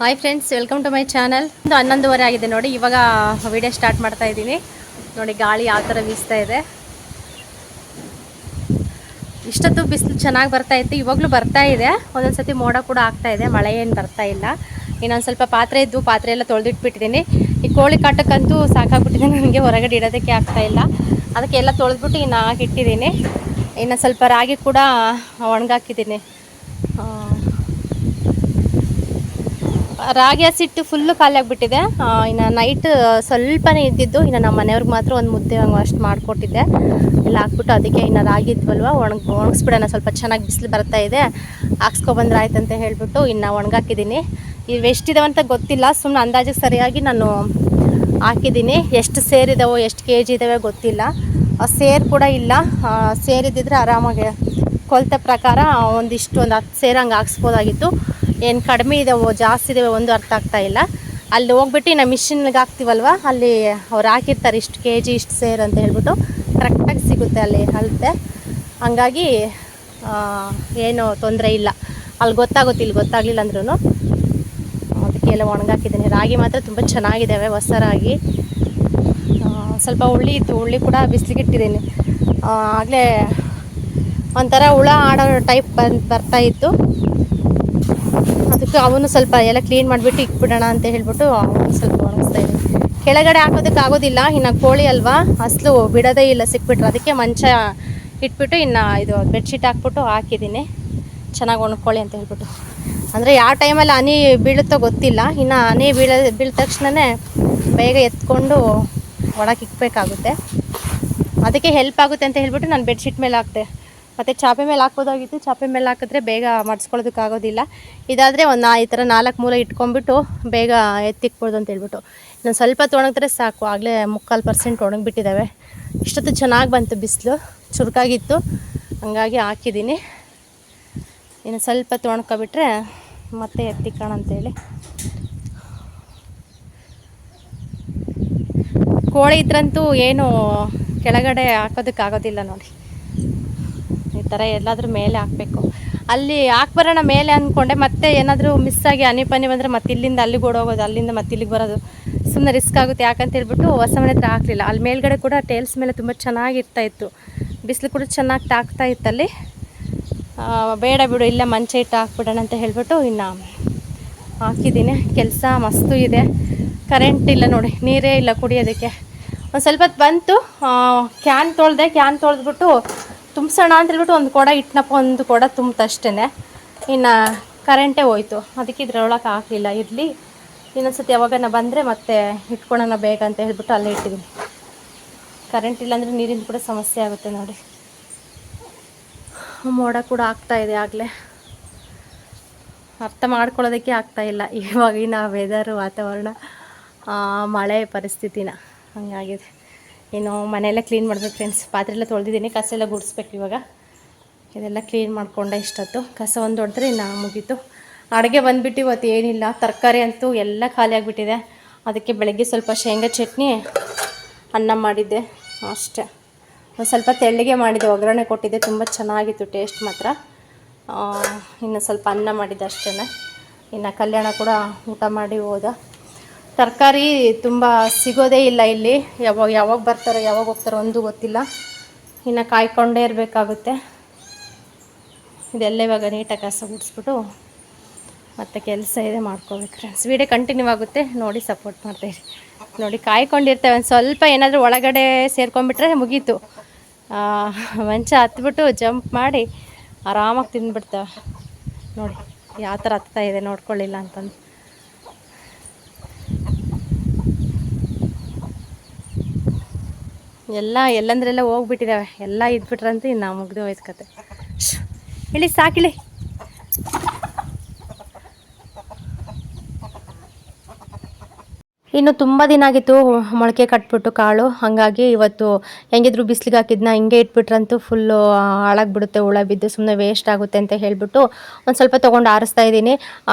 Hi friends, welcome to my channel. 11:30 ಆಗಿದೆ ನೋಡಿ. ಇವಾಗ ವಿಡಿಯೋ ಸ್ಟಾರ್ಟ್ ಮಾಡ್ತಾ ಇದ್ದೀನಿ ನೋಡಿ. ಗಾಳಿ ಯಾವ ಥರ ಬೀಸ್ತಾ ಇದೆ. ಇಷ್ಟೊತ್ತು ಬಿಸಿಲು ಚೆನ್ನಾಗಿ ಬರ್ತಾ ಇತ್ತು, ಇವಾಗಲೂ ಬರ್ತಾ ಇದೆ. ಒಂದೊಂದ್ಸತಿ ಮೋಡ ಕೂಡ ಆಗ್ತಾ ಇದೆ, ಮಳೆ ಏನು ಬರ್ತಾ ಇಲ್ಲ. ಇನ್ನೊಂದು ಸ್ವಲ್ಪ ಪಾತ್ರೆ ಇದ್ದು, ಪಾತ್ರೆ ಎಲ್ಲ ತೊಳೆದಿಟ್ಬಿಟ್ಟಿದ್ದೀನಿ. ಈ ಕೋಳಿ ಕಾಟಕ್ಕಂತೂ ಸಾಕಾಗ್ಬಿಟ್ಟಿದೆ ನನಗೆ, ಹೊರಗಡೆ ಇಡೋದಕ್ಕೆ ಆಗ್ತಾ ಇಲ್ಲ. ಅದಕ್ಕೆ ಎಲ್ಲ ತೊಳೆದ್ಬಿಟ್ಟು ಇನ್ನು ಹಾಕಿಟ್ಟಿದ್ದೀನಿ. ಇನ್ನು ಸ್ವಲ್ಪ ರಾಗಿ ಕೂಡ ಒಣಗಾಕಿದ್ದೀನಿ. ರಾಗಿ ಹಸಿಟ್ಟು ಫುಲ್ಲು ಖಾಲಿ ಆಗಿಬಿಟ್ಟಿದೆ. ಇನ್ನು ನೈಟ್ ಸ್ವಲ್ಪನೇ ಇದ್ದಿದ್ದು. ಇನ್ನು ನಮ್ಮ ಮನೆಯವ್ರಿಗೆ ಮಾತ್ರ ಒಂದು ಮುದ್ದೆ ಅಷ್ಟು ಮಾಡಿಕೊಟ್ಟಿದ್ದೆ. ಎಲ್ಲ ಹಾಕ್ಬಿಟ್ಟು ಅದಕ್ಕೆ ಇನ್ನು ರಾಗಿ ಇದ್ವಲ್ವ ಒಣಗಿಸ್ಬಿಡೋಣ, ಸ್ವಲ್ಪ ಚೆನ್ನಾಗಿ ಬಿಸಿಲು ಬರ್ತಾ ಇದೆ, ಹಾಕ್ಸ್ಕೊಬಂದ್ರೆ ಆಯ್ತು ಅಂತ ಹೇಳಿಬಿಟ್ಟು ಇನ್ನು ಒಣಗಾಕಿದ್ದೀನಿ. ಇವು ಎಷ್ಟಿದಾವೆ ಅಂತ ಗೊತ್ತಿಲ್ಲ, ಸುಮ್ಮನೆ ಅಂದಾಜಿಗೆ ಸರಿಯಾಗಿ ನಾನು ಹಾಕಿದ್ದೀನಿ. ಎಷ್ಟು ಸೇರಿದಾವೋ ಎಷ್ಟು ಕೆ ಜಿ ಇದ್ದಾವೆ ಗೊತ್ತಿಲ್ಲ. ಸೇರು ಕೂಡ ಇಲ್ಲ. ಸೇರಿದ್ದಿದ್ರೆ ಆರಾಮಾಗಿ ಕೊಲತೆ ಪ್ರಕಾರ ಒಂದು 10 ಸೇರು ಹಂಗೆ ಹಾಕ್ಸ್ಬೋದಾಗಿತ್ತು. ಏನು ಕಡಿಮೆ ಇದಾವೋ ಜಾಸ್ತಿ ಇದಾವೆ ಒಂದು ಅರ್ಥ ಆಗ್ತಾ ಇಲ್ಲ. ಅಲ್ಲಿ ಹೋಗ್ಬಿಟ್ಟು ನಾವು ಮಿಷಿನ್ಗೆ ಹಾಕ್ತೀವಲ್ವ, ಅಲ್ಲಿ ಅವ್ರು ಹಾಕಿರ್ತಾರೆ ಇಷ್ಟು ಕೆ ಜಿ ಇಷ್ಟು ಸೇರು ಅಂತ ಹೇಳ್ಬಿಟ್ಟು ಕರೆಕ್ಟಾಗಿ ಸಿಗುತ್ತೆ ಅಲ್ಲಿ ಅಳತೆ. ಹಂಗಾಗಿ ಏನೂ ತೊಂದರೆ ಇಲ್ಲ. ಅಲ್ಲಿ ಗೊತ್ತಾಗುತ್ತೆ, ಇಲ್ಲಿ ಗೊತ್ತಾಗಲಿಲ್ಲ ಅಂದ್ರೂ. ಅದಕ್ಕೆ ಎಲ್ಲ ಒಣಗಾಕಿದ್ದೀನಿ. ರಾಗಿ ಮಾತ್ರ ತುಂಬ ಚೆನ್ನಾಗಿದ್ದಾವೆ, ಹೊಸ ರಾಗಿ. ಸ್ವಲ್ಪ ಹುಳಿ ಇತ್ತು, ಹುಳಿ ಕೂಡ ಬಿಸಿಲಿಗೆ ಇಟ್ಟಿದ್ದೀನಿ. ಆಗಲೇ ಒಂಥರ ಹುಳ ಆಡೋ ಟೈಪ್ ಬರ್ತಾಯಿತ್ತು. ಅದಕ್ಕೆ ಅವನು ಸ್ವಲ್ಪ ಎಲ್ಲ ಕ್ಲೀನ್ ಮಾಡಿಬಿಟ್ಟು ಇಕ್ಬಿಡೋಣ ಅಂತ ಹೇಳ್ಬಿಟ್ಟು ಅವನು ಸ್ವಲ್ಪ ಒಣಗಿಸ್ತಾ ಇದ್ದೀನಿ. ಕೆಳಗಡೆ ಹಾಕೋದಕ್ಕೆ ಆಗೋದಿಲ್ಲ, ಇನ್ನು ಕೋಳಿ ಅಲ್ವಾ, ಅಸಲು ಬಿಡೋದೇ ಇಲ್ಲ ಸಿಕ್ಬಿಟ್ರೆ. ಅದಕ್ಕೆ ಮಂಚ ಇಟ್ಬಿಟ್ಟು ಇನ್ನು ಇದು ಬೆಡ್ಶೀಟ್ ಹಾಕ್ಬಿಟ್ಟು ಹಾಕಿದ್ದೀನಿ, ಚೆನ್ನಾಗಿ ಒಣಕೊಳ್ಳಿ ಅಂತ ಹೇಳ್ಬಿಟ್ಟು. ಅಂದರೆ ಯಾವ ಟೈಮಲ್ಲಿ ಹನಿ ಬೀಳುತ್ತೋ ಗೊತ್ತಿಲ್ಲ. ಇನ್ನು ಹನಿ ಬೀಳಿದ ತಕ್ಷಣವೇ ಬೇಗ ಎತ್ಕೊಂಡು ಒಳಗೆ ಇಕ್ಬೇಕಾಗುತ್ತೆ. ಅದಕ್ಕೆ ಹೆಲ್ಪ್ ಆಗುತ್ತೆ ಅಂತ ಹೇಳ್ಬಿಟ್ಟು ನಾನು ಬೆಡ್ಶೀಟ್ ಮೇಲೆ ಹಾಕ್ತೆ. ಮತ್ತು ಚಾಪೆ ಮೇಲೆ ಹಾಕ್ಬೋದಾಗಿತ್ತು, ಚಾಪೆ ಮೇಲೆ ಹಾಕಿದ್ರೆ ಬೇಗ ಮಡಿಸ್ಕೊಳ್ಳೋದಕ್ಕಾಗೋದಿಲ್ಲ. ಇದಾದರೆ ಈ ಥರ 4 ಮೂಲೆ ಇಟ್ಕೊಂಡ್ಬಿಟ್ಟು ಬೇಗ ಎತ್ತಿಕ್ಬೋದು ಅಂತ ಹೇಳ್ಬಿಟ್ಟು. ನಾನು ಸ್ವಲ್ಪ ತೊಣಗಿದ್ರೆ ಸಾಕು, ಆಗಲೇ 3/4% ಒಣಗಿಬಿಟ್ಟಿದ್ದಾವೆ. ಇಷ್ಟೊತ್ತು ಚೆನ್ನಾಗಿ ಬಂತು, ಬಿಸಿಲು ಚುರುಕಾಗಿತ್ತು, ಹಂಗಾಗಿ ಹಾಕಿದ್ದೀನಿ. ಇನ್ನು ಸ್ವಲ್ಪ ತೊಣ್ಕೊಬಿಟ್ರೆ ಮತ್ತೆ ಎತ್ತಿಕ್ಕೋಣ ಅಂತೇಳಿ. ಕೋಳಿ ಇದ್ರಂತೂ ಏನು ಕೆಳಗಡೆ ಹಾಕೋದಕ್ಕಾಗೋದಿಲ್ಲ ನೋಡಿ. ಈ ಥರ ಎಲ್ಲಾದರೂ ಮೇಲೆ ಹಾಕಬೇಕು. ಅಲ್ಲಿ ಹಾಕ್ಬರೋಣ ಮೇಲೆ ಅಂದ್ಕೊಂಡೆ, ಮತ್ತೆ ಏನಾದರೂ ಮಿಸ್ಸಾಗಿ ಹನಿ ಪನಿ ಬಂದರೆ ಮತ್ತೆ ಇಲ್ಲಿಂದ ಅಲ್ಲಿಗೆ ಓಡೋಗೋದು, ಅಲ್ಲಿಂದ ಮತ್ತೆ ಇಲ್ಲಿಗೆ ಬರೋದು ಸುಮ್ಮನೆ ರಿಸ್ಕ್ ಆಗುತ್ತೆ. ಯಾಕಂತ ಹೇಳ್ಬಿಟ್ಟು ಹೊಸ ಮನೆ ಹತ್ರ ಹಾಕಲಿಲ್ಲ. ಅಲ್ಲಿ ಮೇಲ್ಗಡೆ ಕೂಡ ಟೇಲ್ಸ್ ಮೇಲೆ ತುಂಬ ಚೆನ್ನಾಗಿರ್ತಾಯಿತ್ತು, ಬಿಸಿಲು ಕೂಡ ಚೆನ್ನಾಗಿ ತಾಗ್ತಾ ಇತ್ತಲ್ಲಿ. ಬೇಡ ಬಿಡು, ಇಲ್ಲ ಮಂಚ ಇಟ್ಟು ಹಾಕ್ಬಿಡೋಣ ಅಂತ ಹೇಳ್ಬಿಟ್ಟು ಇನ್ನು ಹಾಕಿದ್ದೀನಿ. ಕೆಲಸ ಮಸ್ತು ಇದೆ. ಕರೆಂಟ್ ಇಲ್ಲ ನೋಡಿ, ನೀರೇ ಇಲ್ಲ ಕುಡಿಯೋದಕ್ಕೆ. ಒಂದು ಸ್ವಲ್ಪ ಹೊತ್ತು ಬಂತು, ಕ್ಯಾನ್ ತೊಳೆದ್ಬಿಟ್ಟು ತುಂಬಿಸೋಣ ಅಂತ ಹೇಳ್ಬಿಟ್ಟು ಒಂದು ಕೊಡ ಇಟ್ಟನಪ್ಪ, ಒಂದು ಕೊಡ ತುಂಬಿತಷ್ಟೇ. ಇನ್ನು ಕರೆಂಟೇ ಹೋಯ್ತು. ಅದಕ್ಕೆ ಇದ್ರೊಳಗೆ ಹಾಕಲಿಲ್ಲ. ಇರಲಿ, ಇನ್ನೊಂದ್ಸತಿ ಯಾವಾಗ ಬಂದರೆ ಮತ್ತೆ ಇಟ್ಕೊಳ್ಳೋಣ ಬೇಗ ಅಂತ ಹೇಳ್ಬಿಟ್ಟು ಅಲ್ಲೇ ಇಟ್ಟಿದ್ದೀನಿ. ಕರೆಂಟ್ ಇಲ್ಲಾಂದರೆ ನೀರಿಂದ ಕೂಡ ಸಮಸ್ಯೆ ಆಗುತ್ತೆ ನೋಡಿ. ಮೋಡ ಕೂಡ ಆಗ್ತಾಯಿದೆ. ಆಗಲೇ ಅರ್ಥ ಮಾಡ್ಕೊಳ್ಳೋದಕ್ಕೆ ಆಗ್ತಾಯಿಲ್ಲ ಇವಾಗಿನ ವೆದರು, ವಾತಾವರಣ, ಮಳೆ ಪರಿಸ್ಥಿತಿನ ಹಂಗಾಗಿದೆ. ಇನ್ನು ಮನೆಯೆಲ್ಲ ಕ್ಲೀನ್ ಮಾಡಬೇಕು ಫ್ರೆಂಡ್ಸ್. ಪಾತ್ರೆ ಎಲ್ಲ ತೊಳೆದಿದ್ದೀನಿ, ಕಸ ಎಲ್ಲ ಗುಡಿಸ್ಬೇಕು ಇವಾಗ. ಇದೆಲ್ಲ ಕ್ಲೀನ್ ಮಾಡಿಕೊಂಡೆ ಇಷ್ಟೊತ್ತು. ಕಸ ಒಂದು ಹೊಡೆದ್ರೆ ಇನ್ನು ಮುಗೀತು. ಅಡುಗೆ ಬಂದುಬಿಟ್ಟು ಇವತ್ತು ಏನಿಲ್ಲ, ತರಕಾರಿ ಅಂತೂ ಎಲ್ಲ ಖಾಲಿ ಆಗಿಬಿಟ್ಟಿದೆ. ಅದಕ್ಕೆ ಬೆಳಗ್ಗೆ ಸ್ವಲ್ಪ ಶೇಂಗಾ ಚಟ್ನಿ, ಅನ್ನ ಮಾಡಿದ್ದೆ ಅಷ್ಟೇ. ಒಂದು ಸ್ವಲ್ಪ ತೆಳ್ಳಗೆ ಮಾಡಿದ್ದೆ, ಒಗ್ಗರಣೆ ಕೊಟ್ಟಿದ್ದೆ, ತುಂಬ ಚೆನ್ನಾಗಿತ್ತು ಟೇಸ್ಟ್ ಮಾತ್ರ. ಇನ್ನು ಸ್ವಲ್ಪ ಅನ್ನ ಮಾಡಿದ್ದೆ ಅಷ್ಟೇ. ಇನ್ನು ಕಲ್ಯಾಣ ಕೂಡ ಊಟ ಮಾಡಿ ಹೋದ. ತರಕಾರಿ ತುಂಬ ಸಿಗೋದೇ ಇಲ್ಲ ಇಲ್ಲಿ. ಯಾವಾಗ ಬರ್ತಾರೋ ಯಾವಾಗ ಹೋಗ್ತಾರೋ ಒಂದು ಗೊತ್ತಿಲ್ಲ. ಇನ್ನು ಕಾಯ್ಕೊಂಡೇ ಇರಬೇಕಾಗುತ್ತೆ. ಇದೆಲ್ಲ ಇವಾಗ ನೀಟಾಗಿ ಕಸ ಗುಡಿಸ್ಬಿಟ್ಟು ಮತ್ತೆ ಕೆಲಸ ಇದೆ, ಮಾಡ್ಕೋಬೇಕು ಫ್ರೆಂಡ್ಸ್. ವೀಡಿಯೋ ಕಂಟಿನ್ಯೂ ಆಗುತ್ತೆ ನೋಡಿ, ಸಪೋರ್ಟ್ ಮಾಡ್ತಾಯಿರಿ ನೋಡಿ. ಕಾಯ್ಕೊಂಡಿರ್ತೇವೆ, ಒಂದು ಸ್ವಲ್ಪ ಏನಾದರೂ ಒಳಗಡೆ ಸೇರ್ಕೊಂಡ್ಬಿಟ್ರೆ ಮುಗೀತು. ಮಂಚ ಹತ್ಬಿಟ್ಟು ಜಂಪ್ ಮಾಡಿ ಆರಾಮಾಗಿ ತಿಂದ್ಬಿಡ್ತೇವೆ ನೋಡಿ. ಯಾವ ಥರ ಹತ್ತಾ ಇದೆ ನೋಡ್ಕೊಳ್ಳಿಲ್ಲ ಅಂತಂದು. ಎಲ್ಲಂದ್ರೆಲ್ಲ ಹೋಗ್ಬಿಟ್ಟಿದ್ದಾವೆ, ಎಲ್ಲ ಇದ್ಬಿಟ್ರಂತೂ ಇನ್ನು ಮುಗ್ದು ಹೋಯ್ತು ಕತೆ. ಹೇಳಿ ಸಾಕಿಳಿ. ಇನ್ನು ತುಂಬ ದಿನ ಆಗಿತ್ತು ಮೊಳಕೆ ಕಟ್ಬಿಟ್ಟು ಕಾಳು. ಹಾಗಾಗಿ ಇವತ್ತು ಹೆಂಗಿದ್ರು ಬಿಸಿಲಿಗೆ ಹಾಕಿದ್ನ ಹಿಂಗೆ ಇಟ್ಬಿಟ್ರಂತೂ ಫುಲ್ಲು ಹಾಳಾಗಿಬಿಡುತ್ತೆ, ಹುಳ ಬಿದ್ದು ಸುಮ್ಮನೆ ವೇಸ್ಟ್ ಆಗುತ್ತೆ ಅಂತ ಹೇಳಿಬಿಟ್ಟು ಒಂದು ಸ್ವಲ್ಪ ತೊಗೊಂಡು ಆರಿಸ್ತಾ ಇದ್ದೀನಿ.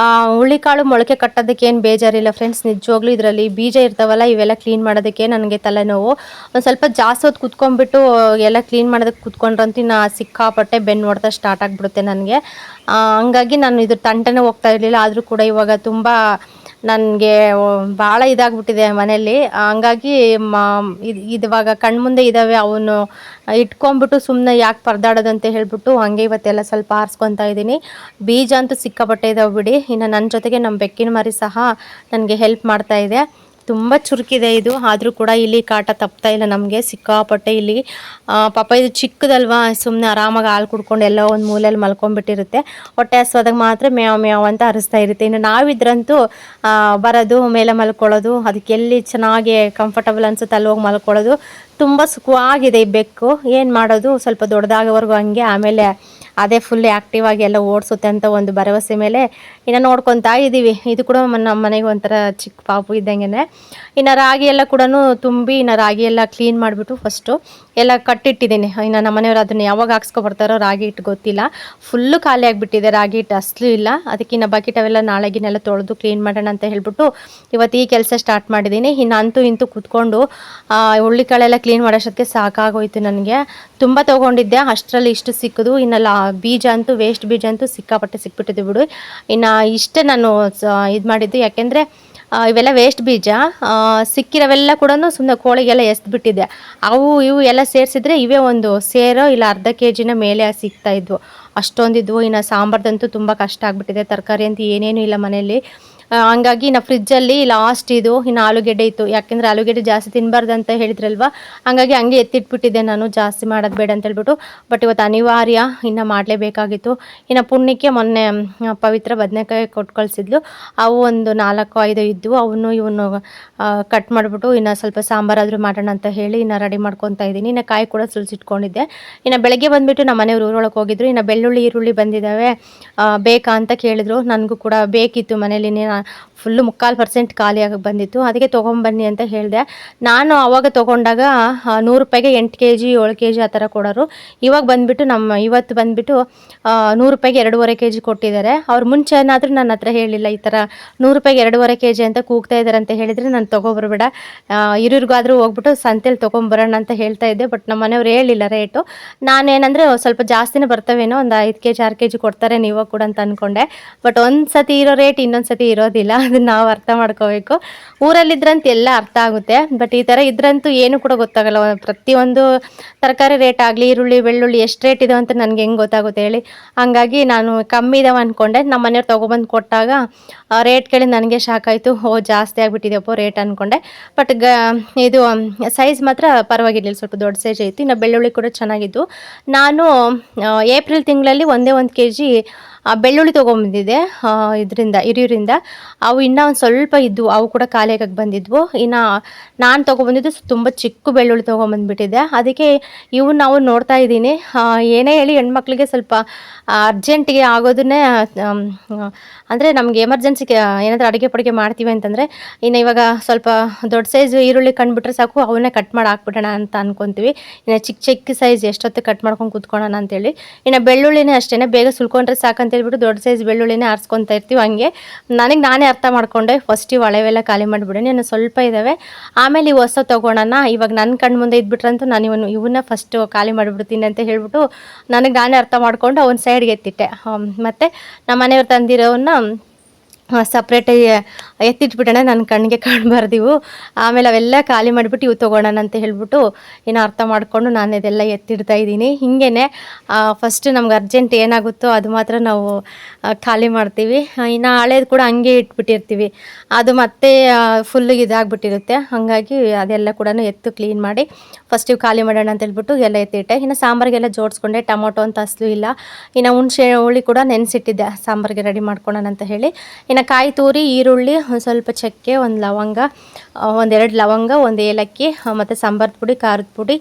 ಹುಳಿಕಾಳು ಮೊಳಕೆ ಕಟ್ಟೋದಕ್ಕೆ ಏನು ಬೇಜಾರಿಲ್ಲ ಫ್ರೆಂಡ್ಸ್, ನಿಜವಾಗ್ಲೂ. ಇದರಲ್ಲಿ ಬೀಜ ಇರ್ತಾವಲ್ಲ, ಇವೆಲ್ಲ ಕ್ಲೀನ್ ಮಾಡೋದಕ್ಕೆ ನನಗೆ ತಲೆನೋವು. ಒಂದು ಸ್ವಲ್ಪ ಜಾಸ್ತಿ ಹೊತ್ತು ಕುತ್ಕೊಂಡ್ಬಿಟ್ಟು ಎಲ್ಲ ಕ್ಲೀನ್ ಮಾಡೋದಕ್ಕೆ ಕುತ್ಕೊಂಡ್ರಂತೂ ನಾ ಸಿಕ್ಕಾಪಟ್ಟೆ ಬೆನ್ನು ಹೊಡ್ತಾ ಸ್ಟಾರ್ಟ್ ಆಗಿಬಿಡುತ್ತೆ ನನಗೆ. ಹಂಗಾಗಿ ನಾನು ಇದು ತಂಟನೇ ಹೋಗ್ತಾ ಇರಲಿಲ್ಲ. ಆದರೂ ಕೂಡ ಇವಾಗ ತುಂಬ ನನಗೆ ಭಾಳ ಇದಾಗ್ಬಿಟ್ಟಿದೆ ಮನೆಯಲ್ಲಿ. ಹಂಗಾಗಿ ಇವಾಗ ಕಣ್ಮುಂದೆ ಇದ್ದಾವೆ, ಅವನು ಇಟ್ಕೊಂಡ್ಬಿಟ್ಟು ಸುಮ್ಮನೆ ಯಾಕೆ ಪರದಾಡೋದು ಅಂತ ಹೇಳ್ಬಿಟ್ಟು ಹಂಗೆ ಇವತ್ತೆಲ್ಲ ಸ್ವಲ್ಪ ಆರಿಸ್ಕೊತಾ ಇದ್ದೀನಿ. ಬೀಜ ಅಂತೂ ಸಿಕ್ಕಾಪಟ್ಟೆ ಇದಾವೆ ಬಿಡಿ. ಇನ್ನು ನನ್ನ ಜೊತೆಗೆ ನಮ್ಮ ಬೆಕ್ಕಿನ ಮರಿ ಸಹ ನನಗೆ ಹೆಲ್ಪ್ ಮಾಡ್ತಾ ಇದೆ. ತುಂಬ ಚುರುಕಿದೆ ಇದು, ಆದರೂ ಕೂಡ ಇಲ್ಲಿ ಕಾಟ ತಪ್ತಾ ಇಲ್ಲ ನಮಗೆ ಸಿಕ್ಕಾಪಟ್ಟೆ ಇಲ್ಲಿ. ಪಾಪ ಇದು ಚಿಕ್ಕದಲ್ವಾ, ಸುಮ್ಮನೆ ಆರಾಮಾಗಿ ಹಾಲು ಕುಡ್ಕೊಂಡು ಎಲ್ಲ ಒಂದು ಮೂಲೆಯಲ್ಲಿ ಮಲ್ಕೊಂಡ್ಬಿಟ್ಟಿರುತ್ತೆ. ಹೊಟ್ಟೆ ಹಸ್ವಾದಾಗ ಮಾತ್ರ ಮ್ಯಾವ್ ಮ್ಯಾವ್ ಅಂತ ಹರಿಸ್ತಾ ಇರುತ್ತೆ. ಇನ್ನು ನಾವಿದ್ರಂತೂ ಬರೋದು, ಮೇಲೆ ಮಲ್ಕೊಳ್ಳೋದು, ಅದಕ್ಕೆ ಎಲ್ಲಿ ಚೆನ್ನಾಗಿ ಕಂಫರ್ಟಬಲ್ ಅನ್ಸುತ್ತೆ ಅಲ್ಲಿ ಹೋಗಿ ಮಲ್ಕೊಳ್ಳೋದು. ತುಂಬ ಸುಖವಾಗಿದೆ ಈ ಬೆಕ್ಕು. ಏನು ಮಾಡೋದು, ಸ್ವಲ್ಪ ದೊಡ್ಡದಾಗೋವರೆಗೂ ಹಂಗೆ, ಆಮೇಲೆ ಅದೇ ಫುಲ್ ಆ್ಯಕ್ಟಿವ್ ಆಗಿ ಎಲ್ಲ ಓಡಿಸುತ್ತೆ ಅಂತ ಒಂದು ಭರವಸೆ ಮೇಲೆ ಇನ್ನು ನೋಡ್ಕೊತಾ ಇದ್ದೀವಿ. ಇದು ಕೂಡ ನಮ್ಮ ಮನೆಗೆ ಒಂಥರ ಚಿಕ್ಕ ಪಾಪು ಇದ್ದಂಗೆ. ಇನ್ನು ರಾಗಿ ಎಲ್ಲ ಕೂಡ ತುಂಬಿ, ಇನ್ನು ರಾಗಿ ಎಲ್ಲ ಕ್ಲೀನ್ ಮಾಡಿಬಿಟ್ಟು ಫಸ್ಟು ಎಲ್ಲ ಕಟ್ಟಿಟ್ಟಿದ್ದೀನಿ. ಇನ್ನು ನಮ್ಮ ಮನೆಯವರು ಅದನ್ನು ಯಾವಾಗ ಹಾಕ್ಸ್ಕೊಬರ್ತಾರೋ ರಾಗಿ ಹಿಟ್ಟು ಗೊತ್ತಿಲ್ಲ. ಫುಲ್ಲು ಖಾಲಿ ಆಗಿಬಿಟ್ಟಿದೆ ರಾಗಿ ಹಿಟ್ಟು, ಅಸಲು ಇಲ್ಲ. ಅದಕ್ಕಿನ್ನ ಬಕೆಟ್ ಅವೆಲ್ಲ ನಾಳೆಗಿನೆಲ್ಲ ತೊಳೆದು ಕ್ಲೀನ್ ಮಾಡೋಣ ಅಂತ ಹೇಳ್ಬಿಟ್ಟು ಇವತ್ತು ಈ ಕೆಲಸ ಸ್ಟಾರ್ಟ್ ಮಾಡಿದ್ದೀನಿ. ಇನ್ನು ಅಂತೂ ಇಂತೂ ಕೂತ್ಕೊಂಡು ಹುಳ್ಳಿಕಾಳೆಲ್ಲ ಕ್ಲೀನ್ ಮಾಡೋಷ್ಟಕ್ಕೆ ಸಾಕಾಗೋಯ್ತು ನನಗೆ. ತುಂಬ ತೊಗೊಂಡಿದ್ದೆ, ಅಷ್ಟರಲ್ಲಿ ಇಷ್ಟು ಸಿಕ್ಕಿದು. ಇನ್ನೆಲ್ಲ ಬೀಜ ಅಂತೂ, ವೇಸ್ಟ್ ಬೀಜ ಅಂತೂ ಸಿಕ್ಕಾಪಟ್ಟೆ ಸಿಕ್ಬಿಟ್ಟಿದೆ ಬಿಡು. ಇನ್ನು ಇಷ್ಟೇ ನಾನು ಇದು ಮಾಡಿದ್ದು, ಯಾಕೆಂದರೆ ಇವೆಲ್ಲ ವೇಸ್ಟ್ ಬೀಜ. ಸಿಕ್ಕಿರೋವೆಲ್ಲ ಕೂಡ ಸುಮ್ಮನೆ ಕೋಳಿಗೆಲ್ಲ ಎಸ್ದುಬಿಟ್ಟಿದ್ದೆ. ಅವು ಇವು ಎಲ್ಲ ಸೇರಿಸಿದ್ರೆ ಇವೇ ಒಂದು ಸೇರೋ ಇಲ್ಲ ಅರ್ಧ ಕೆಜಿನ ಮೇಲೆ ಸಿಗ್ತಾಯಿದ್ವು, ಅಷ್ಟೊಂದಿದ್ವು. ಇನ್ನು ಸಾಂಬಾರ್ದಂತೂ ತುಂಬ ಕಷ್ಟ ಆಗಿಬಿಟ್ಟಿದೆ. ತರಕಾರಿ ಅಂತ ಏನೇನು ಇಲ್ಲ ಮನೆಯಲ್ಲಿ. ಹಂಗಾಗಿ ಇನ್ನು ಫ್ರಿಜ್ಜಲ್ಲಿ ಲಾಸ್ಟ್ ಇದು ಇನ್ನು ಆಲೂಗೆಡ್ಡೆ ಇತ್ತು. ಯಾಕೆಂದರೆ ಆಲೂಗೆಡ್ಡೆ ಜಾಸ್ತಿ ತಿನ್ನಬಾರ್ದು ಅಂತ ಹೇಳಿದ್ರಲ್ವ, ಹಂಗಾಗಿ ಹಂಗೆ ಎತ್ತಿಟ್ಬಿಟ್ಟಿದ್ದೆ ನಾನು, ಜಾಸ್ತಿ ಮಾಡೋದು ಬೇಡ ಅಂತ ಹೇಳ್ಬಿಟ್ಟು. ಬಟ್ ಇವತ್ತು ಅನಿವಾರ್ಯ, ಇನ್ನು ಮಾಡಲೇಬೇಕಾಗಿತ್ತು. ಇನ್ನು ಪುಣ್ಯಕ್ಕೆ ಮೊನ್ನೆ ಪವಿತ್ರ ಬದನೆಕಾಯಿ ಕೊಟ್ಟು ಕಳಿಸಿದ್ಲು. ಅವು ಒಂದು 4-5 ಇದ್ದವು. ಅವನು ಇವನು ಕಟ್ ಮಾಡಿಬಿಟ್ಟು ಇನ್ನು ಸ್ವಲ್ಪ ಸಾಂಬಾರಾದರೂ ಮಾಡೋಣ ಅಂತ ಹೇಳಿ ಇನ್ನು ರೆಡಿ ಮಾಡ್ಕೊತಾ ಇದ್ದೀನಿ. ಇನ್ನು ಕಾಯಿ ಕೂಡ ಸುಲಿಸಿಟ್ಕೊಂಡಿದ್ದೆ. ಇನ್ನು ಬೆಳಗ್ಗೆ ಬಂದುಬಿಟ್ಟು ನಮ್ಮ ಮನೆಯವರು ಊರೊಳಗೆ ಹೋಗಿದ್ರು. ಇನ್ನು ಬೆಳ್ಳುಳ್ಳಿ ಈರುಳ್ಳಿ ಬಂದಿದ್ದಾವೆ, ಬೇಕಾ ಅಂತ ಕೇಳಿದ್ರು. ನನಗೂ ಕೂಡ ಬೇಕಿತ್ತು ಮನೇಲಿ. ಫುಲ್ಲು 3/4% ಖಾಲಿಯಾಗಿ ಬಂದಿತ್ತು. ಅದಕ್ಕೆ ತೊಗೊಂಬನ್ನಿ ಅಂತ ಹೇಳಿದೆ. ನಾನು ಆವಾಗ ತೊಗೊಂಡಾಗ 100 ರೂಪಾಯಿಗೆ 8 kg 7 kg ಆ ಥರ ಕೊಡೋರು. ಇವಾಗ ಬಂದುಬಿಟ್ಟು ಇವತ್ತು ಬಂದುಬಿಟ್ಟು 100 ರೂಪಾಯಿಗೆ 2.5 kg ಕೊಟ್ಟಿದ್ದಾರೆ. ಅವ್ರು ಮುಂಚೆ ಏನಾದರೂ ನನ್ನ ಹತ್ರ ಹೇಳಿಲ್ಲ, ಈ ಥರ 100 ರೂಪಾಯಿಗೆ 2.5 kg ಅಂತ ಕೂಗ್ತಾ ಇದ್ದಾರೆ ಅಂತ ಹೇಳಿದರೆ ನಾನು ತೊಗೊಬರ್ಬೇಡ, ಇರೋರಿಗಾದರೂ ಹೋಗ್ಬಿಟ್ಟು ಸಂತೆಯಲ್ಲಿ ತೊಗೊಂಬರೋಣ ಅಂತ ಹೇಳ್ತಾ ಇದ್ದೆ. ಬಟ್ ನಮ್ಮ ಮನೆಯವ್ರು ಹೇಳಿಲ್ಲ ರೇಟು. ನಾನೇನಂದರೆ ಸ್ವಲ್ಪ ಜಾಸ್ತಿನೇ ಬರ್ತವೇನೋ, ಒಂದು 5 kg 6 kg ಕೊಡ್ತಾರೆ ನೀವು ಕೂಡ ಅಂತ ಅಂದ್ಕೊಂಡೆ. ಬಟ್ ಒಂದು ಸತಿ ಇರೋ ರೇಟ್ ಇನ್ನೊಂದು ಸತಿ ಇರೋದಿಲ್ಲ, ಅದನ್ನ ನಾವು ಅರ್ಥ ಮಾಡ್ಕೋಬೇಕು. ಊರಲ್ಲಿದ್ರಂತ ಎಲ್ಲ ಅರ್ಥ ಆಗುತ್ತೆ, ಬಟ್ ಈ ಥರ ಇದ್ರಂತೂ ಏನು ಕೂಡ ಗೊತ್ತಾಗಲ್ಲ. ಪ್ರತಿಯೊಂದು ತರಕಾರಿ ರೇಟ್ ಆಗಲಿ, ಈರುಳ್ಳಿ ಬೆಳ್ಳುಳ್ಳಿ ಎಷ್ಟು ರೇಟ್ ಇದೆ ಅಂತ ನನಗೆ ಹೆಂಗೆ ಗೊತ್ತಾಗುತ್ತೆ ಹೇಳಿ. ಹಂಗಾಗಿ ನಾನು ಕಮ್ಮಿ ಇದಾವೆ ಅಂದ್ಕೊಂಡೆ. ನಮ್ಮ ಮನೆಯವ್ರು ತೊಗೊಬಂದು ಕೊಟ್ಟಾಗ ರೇಟ್ ಕೇಳಿ ನನಗೆ ಶಾಕ್ ಆಯಿತು. ಜಾಸ್ತಿ ಆಗಿಬಿಟ್ಟಿದೆಯಪ್ಪ ರೇಟ್ ಅಂದ್ಕೊಂಡೆ. ಬಟ್ ಇದು ಸೈಜ್ ಮಾತ್ರ ಪರವಾಗಿರಲಿಲ್ಲ, ಸ್ವಲ್ಪ ದೊಡ್ಡ ಸೈಜ್ ಐತಿ. ಇನ್ನು ಬೆಳ್ಳುಳ್ಳಿ ಕೂಡ ಚೆನ್ನಾಗಿದ್ದು. ನಾನು ಏಪ್ರಿಲ್ ತಿಂಗಳಲ್ಲಿ ಒಂದೇ 1 kg ಬೆಳ್ಳುಳ್ಳಿ ತೊಗೊಂಬಂದಿದ್ದೆ ಹಿರಿಯೂರಿಂದ. ಅವು ಇನ್ನೂ ಒಂದು ಸ್ವಲ್ಪ ಇದ್ದವು, ಅವು ಕೂಡ ಖಾಲಿಯಾಗಿ ಬಂದಿದ್ವು. ಇನ್ನು ನಾನು ತೊಗೊಬಂದಿದ್ದು ತುಂಬ ಚಿಕ್ಕ ಬೆಳ್ಳುಳ್ಳಿ ತೊಗೊಂಬಂದ್ಬಿಟ್ಟಿದ್ದೆ. ಅದಕ್ಕೆ ಇವು ನಾವು ನೋಡ್ತಾ ಇದ್ದೀನಿ. ಏನೇ ಹೇಳಿ ಹೆಣ್ಮಕ್ಳಿಗೆ ಸ್ವಲ್ಪ ಅರ್ಜೆಂಟಿಗೆ ಆಗೋದನ್ನೇ, ಅಂದರೆ ನಮಗೆ ಎಮರ್ಜೆನ್ಸಿಗೆ ಏನಾದರೂ ಅಡುಗೆ ಮಾಡ್ತೀವಿ ಅಂತಂದರೆ, ಇನ್ನು ಇವಾಗ ಸ್ವಲ್ಪ ದೊಡ್ಡ ಸೈಜ್ ಈರುಳ್ಳಿ ಕಂಡುಬಿಟ್ರೆ ಸಾಕು, ಅವನ್ನೇ ಕಟ್ ಮಾಡಿ ಹಾಕ್ಬಿಡೋಣ ಅಂತ ಅಂದ್ಕೊತೀವಿ. ಇನ್ನು ಚಿಕ್ಕ ಸೈಜ್ ಎಷ್ಟೊತ್ತು ಕಟ್ ಮಾಡ್ಕೊಂಡು ಕೂತ್ಕೊಳ್ಳೋಣ ಅಂತೇಳಿ. ಇನ್ನು ಬೆಳ್ಳುಳ್ಳಿನೇ ಅಷ್ಟೇ, ಬೇಗ ಸುಲ್ಕೊಂಡ್ರೆ ಸಾಕಂತ ಹೇಳ್ಬಿಟ್ಟು ದೊಡ್ಡ ಸೈಜ್ ಬೆಳ್ಳುಳ್ಳಿನೇ ಆರಿಸ್ಕೊತಾ ಇರ್ತೀವಿ. ಹಂಗೆ ನಾನೇ ಅರ್ಥ ಮಾಡ್ಕೊಂಡೆ, ಫಸ್ಟ್ ಇವು ಹಳೆವೆಲ್ಲ ಖಾಲಿ ಮಾಡಿಬಿಡೋಣ, ಇನ್ನು ಸ್ವಲ್ಪ ಇದ್ದಾವೆ, ಆಮೇಲೆ ಇವು ಹೊಸ ತೊಗೊಳೋಣ. ಇವಾಗ ನನ್ನ ಕಣ್ಣು ಮುಂದೆ ಇದ್ಬಿಟ್ರಂತೂ ನಾನು ಇವನ್ನ ಫಸ್ಟು ಖಾಲಿ ಮಾಡಿಬಿಡ್ತೀನಿ ಅಂತ ಹೇಳ್ಬಿಟ್ಟು ನಾನೇ ಅರ್ಥ ಮಾಡ್ಕೊಂಡು ಅವನ ಸೈಡ್ಗೆ ಎತ್ತಿಟ್ಟೆ. ಮತ್ತು ನಮ್ಮ ಮನೆಯವ್ರು ತಂದಿರೋವನ್ನ ಸಪ್ರೇಟಾಗಿ ಎತ್ತಿಟ್ಬಿಟ್ಟಣ, ನನ್ನ ಕಣ್ಣಿಗೆ ಕಾಣಬಾರ್ದಿವು. ಆಮೇಲೆ ಅವೆಲ್ಲ ಖಾಲಿ ಮಾಡಿಬಿಟ್ಟು ಇವು ತೊಗೊಳೋಣ ಅಂತ ಹೇಳ್ಬಿಟ್ಟು ಏನೋ ಅರ್ಥ ಮಾಡಿಕೊಂಡು ನಾನು ಇದೆಲ್ಲ ಎತ್ತಿಡ್ತಾ ಇದ್ದೀನಿ. ಹಿಂಗೇ ಫಸ್ಟ್ ನಮ್ಗೆ ಅರ್ಜೆಂಟ್ ಏನಾಗುತ್ತೋ ಅದು ಮಾತ್ರ ನಾವು ಖಾಲಿ ಮಾಡ್ತೀವಿ. ಇನ್ನು ಹಳೇದು ಕೂಡ ಹಂಗೆ ಇಟ್ಬಿಟ್ಟಿರ್ತೀವಿ, ಅದು ಮತ್ತೆ ಫುಲ್ಲು ಇದಾಗ್ಬಿಟ್ಟಿರುತ್ತೆ. ಹಾಗಾಗಿ ಅದೆಲ್ಲ ಕೂಡ ಎತ್ತು ಕ್ಲೀನ್ ಮಾಡಿ ಫಸ್ಟ್ ಇವು ಖಾಲಿ ಮಾಡೋಣ ಅಂತ ಹೇಳ್ಬಿಟ್ಟು ಎಲ್ಲ ಎತ್ತಿಟ್ಟೆ. ಇನ್ನು ಸಾಂಬಾರಿಗೆಲ್ಲ ಜೋಡಿಸ್ಕೊಂಡೆ. ಟೊಮೊಟೊ ಅಂತ ಅಸಲು ಇಲ್ಲ. ಇನ್ನು ಹುಣಸೆ ಹುಳಿ ಕೂಡ ನೆನೆಸಿಟ್ಟಿದ್ದೆ ಸಾಂಬಾರಿಗೆ ರೆಡಿ ಮಾಡ್ಕೊಳ್ಳೋಣ ಅಂತ ಹೇಳಿ. ಇನ್ನು ಕಾಯಿ ತುರಿ, ಈರುಳ್ಳಿ, ಒಂದು ಸ್ವಲ್ಪ ಚಕ್ಕೆ, ಒಂದು ಲವಂಗ, 1-2 ಲವಂಗ, 1 ಏಲಕ್ಕಿ, ಮತ್ತು ಸಾಂಬಾರದ ಪುಡಿ, ಖಾರದ ಪುಡಿ,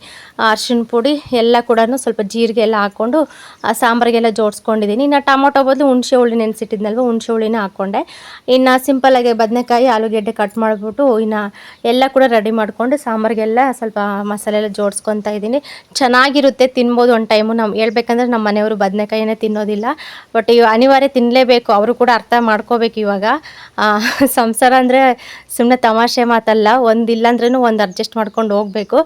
ಅರ್ಶಿಣ ಪುಡಿ ಎಲ್ಲ ಕೂಡ ಸ್ವಲ್ಪ ಜೀರಿಗೆ ಎಲ್ಲ ಹಾಕ್ಕೊಂಡು ಸಾಂಬಾರಿಗೆಲ್ಲ ಜೋಡಿಸ್ಕೊಂಡಿದ್ದೀನಿ. ಇನ್ನು ಟೊಮೊಟೊ ಬದಲು ಹುಣಸೆ ಹುಳಿ ನೆನೆಸಿಟ್ಟಿದ್ನಲ್ವ, ಹುಣಸೆ ಹುಳಿನ ಹಾಕ್ಕೊಂಡೆ. ಇನ್ನು ಸಿಂಪಲ್ಲಾಗಿ ಬದನೆಕಾಯಿ, ಆಲೂಗೆಡ್ಡೆ ಕಟ್ ಮಾಡಿಬಿಟ್ಟು ಇನ್ನು ಎಲ್ಲ ಕೂಡ ರೆಡಿ ಮಾಡಿಕೊಂಡು ಸಾಂಬಾರಿಗೆಲ್ಲ ಸ್ವಲ್ಪ ಮಸಾಲೆ ಎಲ್ಲ ಜೋಡಿಸ್ಕೊತಾ ಇದ್ದೀನಿ. ಚೆನ್ನಾಗಿರುತ್ತೆ, ತಿನ್ಬೋದು ಒಂದು ಟೈಮು. ನಾವು ಹೇಳ್ಬೇಕಂದ್ರೆ ನಮ್ಮ ಮನೆಯವರು ಬದನೆಕಾಯಿನೇ ತಿನ್ನೋದಿಲ್ಲ, ಬಟ್ ಇವು ಅನಿವಾರ್ಯ ತಿನ್ನಲೇಬೇಕು. ಅವರು ಕೂಡ ಅರ್ಥ ಮಾಡ್ಕೋಬೇಕು. ಇವಾಗ ಸಂಸಾರ ಅಂದರೆ ಸುಮ್ಮನೆ ತಮಾಷೆ ಮಾತಲ್ಲ, ಇಲ್ಲಾಂದ್ರೂ ಒಂದು ಅಡ್ಜಸ್ಟ್ ಮಾಡ್ಕೊಂಡು ಹೋಗಬೇಕು.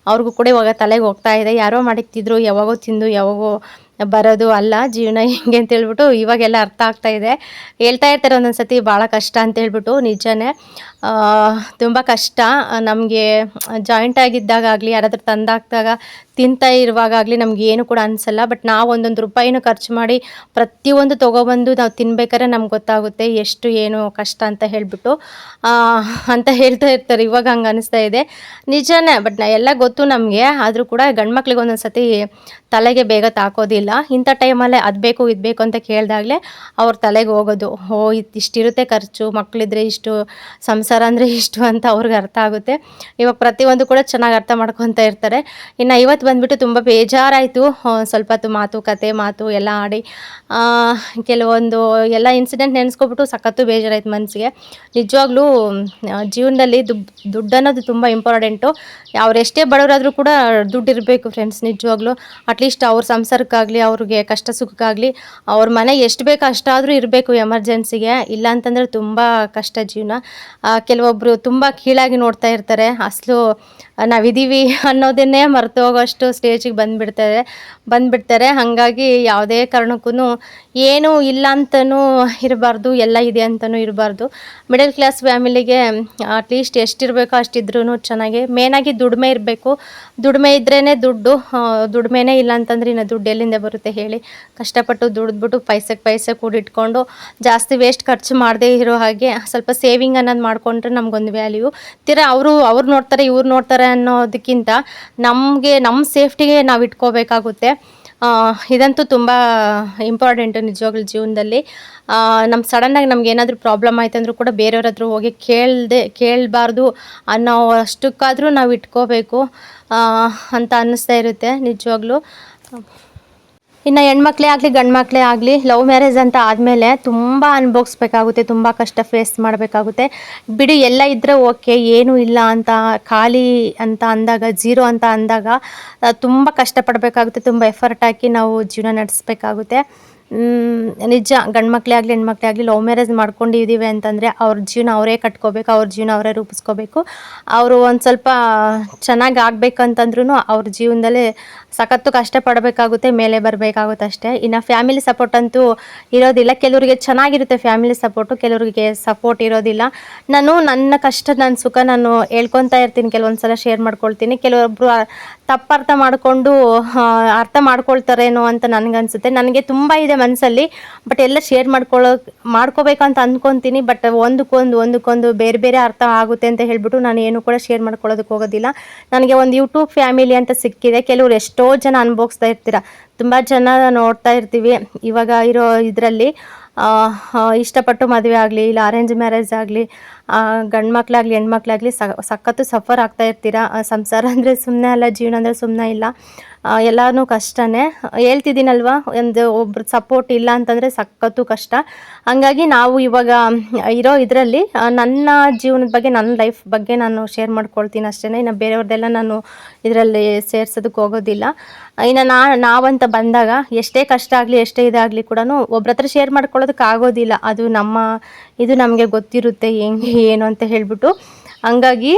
ಅವ್ರಿಗೂ ಕೂಡ ಇವಾಗ ತಲೆಗೆ ಹೋಗ್ತಾ ಇದೆ. ಯಾರೋ ಮಾಡಿಕ್ತಿದ್ರು, ಯಾವಾಗೋ ತಿಂದು ಯಾವಾಗೋ ಬರೋದು ಅಲ್ಲ, ಜೀವನ ಹೆಂಗೆ ಅಂತ ಹೇಳ್ಬಿಟ್ಟು ಇವಾಗೆಲ್ಲ ಅರ್ಥ ಆಗ್ತಾ ಇದೆ. ಹೇಳ್ತಾ ಇರ್ತಾರೆ ಒಂದೊಂದು ಸತಿ ಭಾಳ ಕಷ್ಟ ಅಂತ ಹೇಳ್ಬಿಟ್ಟು, ನಿಜನೇ ತುಂಬ ಕಷ್ಟ. ನಮಗೆ ಜಾಯಿಂಟ್ ಆಗಿದ್ದಾಗಲಿ ಯಾರಾದರೂ ತಂದಾಕ್ದಾಗ ತಿಂತಾ ಇರುವಾಗಲಿ ನಮ್ಗೆ ಏನು ಕೂಡ ಅನಿಸಲ್ಲ. ಬಟ್ ನಾವು ಒಂದೊಂದು ರೂಪಾಯಿನೂ ಖರ್ಚು ಮಾಡಿ ಪ್ರತಿಯೊಂದು ತೊಗೊಬಂದು ನಾವು ತಿನ್ಬೇಕಾದ್ರೆ ನಮ್ಗೆ ಗೊತ್ತಾಗುತ್ತೆ ಎಷ್ಟು ಏನು ಕಷ್ಟ ಅಂತ ಹೇಳ್ಬಿಟ್ಟು ಅಂತ ಹೇಳ್ತಾ ಇರ್ತಾರೆ. ಇವಾಗ ಹಂಗೆ ಅನಿಸ್ತಾ ಇದೆ, ನಿಜನೇ. ಬಟ್ ಎಲ್ಲ ಗೊತ್ತು ನಮಗೆ, ಆದರೂ ಕೂಡ ಗಂಡು ಮಕ್ಳಿಗೆ ಒಂದೊಂದು ಸತಿ ತಲೆಗೆ ಬೇಗ ತಾಕೋದಿಲ್ಲ. ಇಂಥ ಟೈಮಲ್ಲೇ ಅದು ಬೇಕು ಇದು ಬೇಕು ಅಂತ ಕೇಳಿದಾಗಲೇ ಅವ್ರ ತಲೆಗೆ ಹೋಗೋದು, ಇಷ್ಟಿರುತ್ತೆ ಖರ್ಚು, ಮಕ್ಕಳಿದ್ರೆ ಇಷ್ಟು, ಸಂಸಾರ ಅಂದರೆ ಇಷ್ಟು ಅಂತ ಅವ್ರಿಗೆ ಅರ್ಥ ಆಗುತ್ತೆ. ಇವಾಗ ಪ್ರತಿಯೊಂದು ಕೂಡ ಚೆನ್ನಾಗಿ ಅರ್ಥ ಮಾಡ್ಕೊತ ಇರ್ತಾರೆ. ಇನ್ನು ಇವತ್ತು ಬಂದುಬಿಟ್ಟು ತುಂಬ ಬೇಜಾರಾಯಿತು. ಸ್ವಲ್ಪ ಹೊತ್ತು ಮಾತುಕತೆ ಎಲ್ಲ ಆಡಿ ಕೆಲವೊಂದು ಎಲ್ಲ ಇನ್ಸಿಡೆಂಟ್ ನೆನೆಸ್ಕೊಬಿಟ್ಟು ಸಖತ್ತು ಬೇಜಾರಾಯ್ತು ಮನಸ್ಸಿಗೆ. ನಿಜವಾಗ್ಲೂ ಜೀವನದಲ್ಲಿ ದುಡ್ಡು ಅನ್ನೋದು ತುಂಬ ಇಂಪಾರ್ಟೆಂಟು. ಅವರೆಷ್ಟೇ ಬಡವರಾದರೂ ಕೂಡ ದುಡ್ಡು ಇರಬೇಕು ಫ್ರೆಂಡ್ಸ್. ನಿಜವಾಗ್ಲೂ ಅಟ್ಲೀಸ್ಟ್ ಅವ್ರ ಸಂಸಾರಕ್ಕಾಗಲಿ, ಅವ್ರಿಗೆ ಕಷ್ಟ ಸುಖಕ್ಕಾಗಲಿ ಅವ್ರ ಮನೆಗೆ ಎಷ್ಟು ಬೇಕೋ ಅಷ್ಟಾದರೂ ಇರಬೇಕು ಎಮರ್ಜೆನ್ಸಿಗೆ. ಇಲ್ಲ ಅಂತಂದರೆ ತುಂಬ ಕಷ್ಟ ಜೀವನ. ಕೆಲವೊಬ್ಬರು ತುಂಬ ಕೀಳಾಗಿ ನೋಡ್ತಾ ಇರ್ತಾರೆ. ಅಸಲು ನಾವಿದ್ದೀವಿ ಅನ್ನೋದನ್ನೇ ಮರೆತು ಹೋಗೋಷ್ಟು ಸ್ಟೇಜಿಗೆ ಬಂದುಬಿಡ್ತಾರೆ. ಹಾಗಾಗಿ ಯಾವುದೇ ಕಾರಣಕ್ಕೂ ಏನೂ ಇಲ್ಲ ಅಂತಲೂ ಇರಬಾರ್ದು, ಎಲ್ಲ ಇದೆ ಅಂತಲೂ ಇರಬಾರ್ದು. ಮಿಡಲ್ ಕ್ಲಾಸ್ ಫ್ಯಾಮಿಲಿಗೆ ಅಟ್ಲೀಸ್ಟ್ ಎಷ್ಟಿರಬೇಕೋ ಅಷ್ಟಿದ್ರೂ ಚೆನ್ನಾಗಿ. ಮೇನಾಗಿ ದುಡಿಮೆ ಇರಬೇಕು. ದುಡಿಮೆ ಇದ್ರೇ ದುಡ್ಡು, ದುಡಿಮೆನೇ ಇಲ್ಲ ಅಂತಂದ್ರೆ ಇನ್ನು ದುಡ್ಡು ಎಲ್ಲಿಂದ ಬರುತ್ತೆ ಹೇಳಿ. ಕಷ್ಟಪಟ್ಟು ದುಡಿದ್ಬಿಟ್ಟು ಪೈಸೆ ಕೂಡಿಟ್ಕೊಂಡು ಜಾಸ್ತಿ ವೇಸ್ಟ್ ಖರ್ಚು ಮಾಡದೇ ಇರೋ ಹಾಗೆ ಸ್ವಲ್ಪ ಸೇವಿಂಗ್ ಅನ್ನೋದು ಮಾಡಿಕೊಂಡ್ರೆ ನಮಗೊಂದು ವ್ಯಾಲ್ಯೂ. ಅವ್ರು ನೋಡ್ತಾರೆ ಇವ್ರು ನೋಡ್ತಾರೆ ಅನ್ನೋದಕ್ಕಿಂತ ನಮ್ಮ ಸೇಫ್ಟಿಗೆ ನಾವು ಇಟ್ಕೋಬೇಕಾಗುತ್ತೆ. ಇದಂತೂ ತುಂಬ ಇಂಪಾರ್ಟೆಂಟು ನಿಜವಾಗ್ಲೂ ಜೀವನದಲ್ಲಿ. ಸಡನ್ನಾಗಿ ನಮ್ಗೆ ಏನಾದರೂ ಪ್ರಾಬ್ಲಮ್ ಆಯ್ತಂದ್ರೂ ಕೂಡ ಬೇರೆಯವ್ರ ಹತ್ರ ಹೋಗಿ ಕೇಳಬಾರ್ದು ಅನ್ನೋ ಅಷ್ಟಕ್ಕಾದರೂ ನಾವು ಇಟ್ಕೋಬೇಕು ಅಂತ ಅನ್ನಿಸ್ತಾ ಇರುತ್ತೆ ನಿಜವಾಗ್ಲೂ. ಇನ್ನು ಹೆಣ್ಮಕ್ಳೇ ಆಗಲಿ ಗಂಡು ಮಕ್ಕಳೇ ಆಗಲಿ ಲವ್ ಮ್ಯಾರೇಜ್ ಅಂತ ಆದಮೇಲೆ ತುಂಬ ಅನುಭವಿಸ್ಬೇಕಾಗುತ್ತೆ, ತುಂಬ ಕಷ್ಟ ಫೇಸ್ ಮಾಡಬೇಕಾಗುತ್ತೆ. ಬಿಡಿ ಎಲ್ಲ ಇದ್ದರೆ ಓಕೆ, ಏನೂ ಇಲ್ಲ ಅಂತ ಖಾಲಿ ಅಂತ ಅಂದಾಗ, ಝೀರೋ ಅಂತ ಅಂದಾಗ ತುಂಬ ಕಷ್ಟಪಡಬೇಕಾಗುತ್ತೆ. ತುಂಬ ಎಫರ್ಟ್ ಹಾಕಿ ನಾವು ಜೀವನ ನಡೆಸಬೇಕಾಗುತ್ತೆ. ನಿಜ, ಗಂಡು ಮಕ್ಕಳೇ ಆಗಲಿ ಹೆಣ್ಮಕ್ಳೇ ಆಗಲಿ ಲವ್ ಮ್ಯಾರೇಜ್ ಮಾಡ್ಕೊಂಡಿದ್ದೀವಿ ಅಂತಂದರೆ ಅವ್ರ ಜೀವನ ಅವರೇ ಕಟ್ಕೋಬೇಕು, ಅವ್ರ ಜೀವನ ಅವರೇ ರೂಪಿಸ್ಕೋಬೇಕು. ಅವರು ಒಂದು ಸ್ವಲ್ಪ ಚೆನ್ನಾಗಿ ಆಗಬೇಕಂತಂದ್ರೂ ಅವ್ರ ಜೀವನದಲ್ಲಿ ಸಖತ್ತು ಕಷ್ಟಪಡಬೇಕಾಗುತ್ತೆ, ಮೇಲೆ ಬರಬೇಕಾಗುತ್ತೆ ಅಷ್ಟೇ. ಇನ್ನು ಫ್ಯಾಮಿಲಿ ಸಪೋರ್ಟ್ ಅಂತೂ ಇರೋದಿಲ್ಲ. ಕೆಲವರಿಗೆ ಚೆನ್ನಾಗಿರುತ್ತೆ ಫ್ಯಾಮಿಲಿ ಸಪೋರ್ಟು, ಕೆಲವರಿಗೆ ಸಪೋರ್ಟ್ ಇರೋದಿಲ್ಲ. ನಾನು ನನ್ನ ಕಷ್ಟ ನನ್ನ ಸುಖ ನಾನು ಹೇಳ್ಕೊತಾ ಇರ್ತೀನಿ, ಕೆಲವೊಂದು ಸಲ ಶೇರ್ ಮಾಡ್ಕೊಳ್ತೀನಿ. ಕೆಲವೊಬ್ಬರು ತಪ್ಪರ್ಥ ಮಾಡಿಕೊಂಡು ಅರ್ಥ ಮಾಡ್ಕೊಳ್ತಾರೇನೋ ಅಂತ ನನಗನ್ಸುತ್ತೆ. ನನಗೆ ತುಂಬ ಇದೆ ಮನಸ್ಸಲ್ಲಿ, ಬಟ್ ಎಲ್ಲ ಶೇರ್ ಮಾಡ್ಕೋಬೇಕಂತ ಅಂದ್ಕೊತೀನಿ. ಬಟ್ ಒಂದಕ್ಕೊಂದು ಬೇರೆ ಅರ್ಥ ಆಗುತ್ತೆ ಅಂತ ಹೇಳ್ಬಿಟ್ಟು ನಾನು ಏನು ಕೂಡ ಶೇರ್ ಮಾಡ್ಕೊಳ್ಳೋದಕ್ಕೆ ಹೋಗೋದಿಲ್ಲ. ನನಗೆ ಒಂದು ಯೂಟ್ಯೂಬ್ ಫ್ಯಾಮಿಲಿ ಅಂತ ಸಿಕ್ಕಿದೆ. ಕೆಲವರು ಎಷ್ಟೋ ಜನ ಅನುಭವಿಸ್ತಾ ಇರ್ತೀರ, ತುಂಬ ಜನ ನೋಡ್ತಾ ಇರ್ತೀವಿ ಇವಾಗ ಇರೋ ಇದರಲ್ಲಿ. ಇಷ್ಟಪಟ್ಟು ಮದುವೆ ಆಗಲಿ, ಇಲ್ಲ ಅರೇಂಜ್ ಮ್ಯಾರೇಜ್ ಆಗಲಿ, ಗಂಡು ಮಕ್ಕಳಾಗಲಿ ಹೆಣ್ಮಕ್ಳಾಗಲಿ ಸಖತ್ತು ಸಫರ್ ಆಗ್ತಾ ಇರ್ತೀರ. ಸಂಸಾರ ಅಂದರೆ ಸುಮ್ಮನೆ ಅಲ್ಲ, ಜೀವನ ಅಂದರೆ ಸುಮ್ಮನೆ ಇಲ್ಲ, ಎಲ್ಲನೂ ಕಷ್ಟನೇ. ಹೇಳ್ತಿದ್ದೀನಲ್ವ, ಒಬ್ರು ಸಪೋರ್ಟ್ ಇಲ್ಲ ಅಂತಂದರೆ ಸಖತ್ತು ಕಷ್ಟ. ಹಂಗಾಗಿ ನಾವು ಇವಾಗ ಇರೋ ಇದರಲ್ಲಿ ನನ್ನ ಜೀವನದ ಬಗ್ಗೆ, ನನ್ನ ಲೈಫ್ ಬಗ್ಗೆ ನಾನು ಶೇರ್ ಮಾಡ್ಕೊಳ್ತೀನಿ ಅಷ್ಟೇ. ಇನ್ನು ಬೇರೆಯವ್ರದ್ದೆಲ್ಲ ನಾನು ಇದರಲ್ಲಿ ಸೇರ್ಸೋದಕ್ಕೆ ಹೋಗೋದಿಲ್ಲ. ಇನ್ನು ನಾವಂತ ಬಂದಾಗ ಎಷ್ಟೇ ಕಷ್ಟ ಆಗಲಿ, ಎಷ್ಟೇ ಇದಾಗಲಿ ಕೂಡ ಒಬ್ರ ಹತ್ರ ಶೇರ್ ಮಾಡ್ಕೊಳ್ಳೋದಕ್ಕೆ ಆಗೋದಿಲ್ಲ. ಅದು ಇದು ನಮಗೆ ಗೊತ್ತಿರುತ್ತೆ ಹೆಂಗೆ ಏನು ಅಂತ ಹೇಳ್ಬಿಟ್ಟು. ಹಂಗಾಗಿ